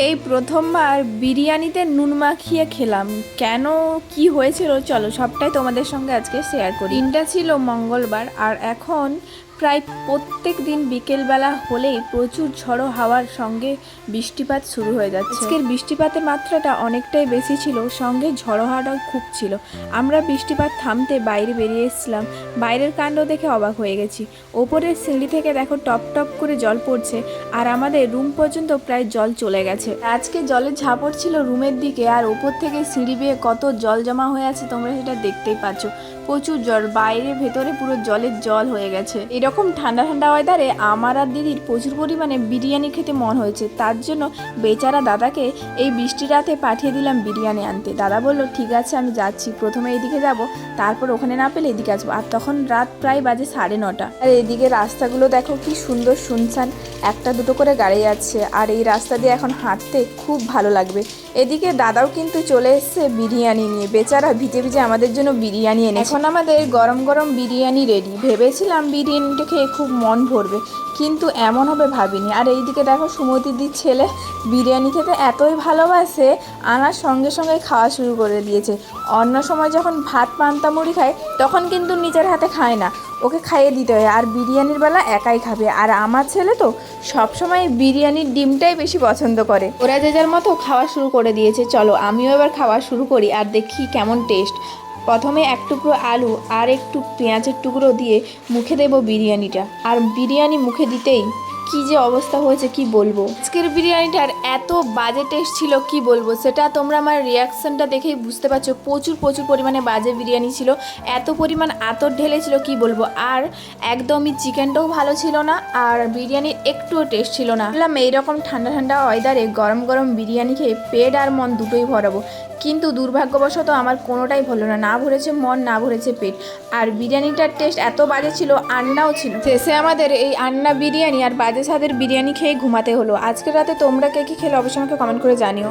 এই প্রথমবার বিরিয়ানিতে নুন মাখিয়ে খেলাম। কেন কি হয়েছিল চলো সবটাই তোমাদের সঙ্গে আজকে শেয়ার করি। দিনটা ছিল মঙ্গলবার আর এখন প্রায় প্রত্যেক দিন বিকেলবেলা হলেই প্রচুর ঝড়ো হাওয়ার সঙ্গে বৃষ্টিপাত শুরু হয়ে যাচ্ছে। আজকের বৃষ্টিপাতের মাত্রাটা অনেকটাই বেশি ছিল, সঙ্গে ঝড়ো হাওয়াটাও খুব ছিল। আমরা বৃষ্টিপাত থামতে বাইরে বেরিয়ে এসেছিলাম। বাইরের কাণ্ড দেখে অবাক হয়ে গেছি। ওপরের সিঁড়ি থেকে দেখো টপ টপ করে জল পড়ছে আর আমাদের রুম পর্যন্ত প্রায় জল চলে গেছে। আজকে জলের ঝাপট ছিল রুমের দিকে আর ওপর থেকে সিঁড়ি বেয়ে কত জল জমা হয়ে আছে তোমরা সেটা দেখতেই পাচ্ছ। প্রচুর জল, বাইরে ভেতরে পুরো জলের জল হয়ে গেছে। এরকম ঠান্ডা ঠান্ডা ওয়েদারে আমার আর দিদির প্রচুর পরিমাণে বিরিয়ানি খেতে মন হয়েছে। তার জন্য বেচারা দাদাকে এই বৃষ্টি রাতে পাঠিয়ে দিলাম বিরিয়ানি আনতে। দাদা বললো ঠিক আছে আমি যাচ্ছি, প্রথমে এদিকে যাব, তারপর ওখানে না পেলে এদিকে আসবো। আর তখন রাত প্রায় বাজে 9:30। আর এদিকে রাস্তাগুলো দেখো কি সুন্দর শুনশান, একটা দুটো করে গাড়ি যাচ্ছে আর এই রাস্তা দিয়ে এখন হাঁটতে খুব ভালো লাগবে। এদিকে দাদাও কিন্তু চলে এসছে বিরিয়ানি নিয়ে। বেচারা ভিজে ভিজে আমাদের জন্য বিরিয়ানি এনেছে। এখন আমাদের গরম গরম বিরিয়ানি রেডি। ভেবেছিলাম বিরিয়ানিটা খেয়ে খুব মন ভরবে, কিন্তু এমন হবে ভাবিনি। আর এইদিকে দেখো সুমতিদির ছেলে বিরিয়ানি খেতে এতই ভালোবাসে, আনার সঙ্গে সঙ্গে খাওয়া শুরু করে দিয়েছে। অন্য সময় যখন ভাত পান্তা মুড়ি খায় তখন কিন্তু নিজের হাতে খায় না, ওকে খাইয়ে দিতে হয়। আর বিরিয়ানির বেলা একাই খাবে। আর আমার ছেলে তো সবসময় বিরিয়ানির ডিমটাই বেশি পছন্দ করে। ওরা যে যার মতো খাওয়া শুরু করে দিয়েছে। চলো আমিও এবার খাওয়া শুরু করি আর দেখি কেমন টেস্ট। প্রথমে এক টুকরো আলু আর একটু পেঁয়াজের টুকরো দিয়ে মুখে দেবো বিরিয়ানিটা। আর বিরিয়ানি মুখে দিতেই কি যে অবস্থা হয়েছে কি বলবো। আজকের বিরিয়ানিটার এত বাজে টেস্ট ছিল কি বলবো, সেটা তোমরা আমার রিয়াকশনটা দেখেই বুঝতে পারছো। প্রচুর পরিমাণে বাজে বিরিয়ানি ছিল, এত পরিমাণ আতর ঢেলেছিল কি বলবো। আর একদমই চিকেনটাও ভালো ছিল না আর বিরিয়ানির একটুও টেস্ট ছিল না। বললাম এইরকম ঠান্ডা ঠান্ডা ওয়েদারে গরম গরম বিরিয়ানি খেয়ে পেট আর মন দুটোই ভরাবো, কিন্তু দুর্ভাগ্যবশত আমার কোনোটাই হলো না। না ভরেছে মন, না ভরেছে পেট। আর বিরিয়ানিটার টেস্ট এত বাজে ছিল, আন্নাও ছিল। শেষে আমাদের এই আন্না বিরিয়ানি আর বাজে স্বাদের বিরিয়ানি খেয়ে ঘুমাতে হলো। আজকের রাতে তোমরা কে কী খেলে অবশ্যই আমাকে কমেন্ট করে জানিও।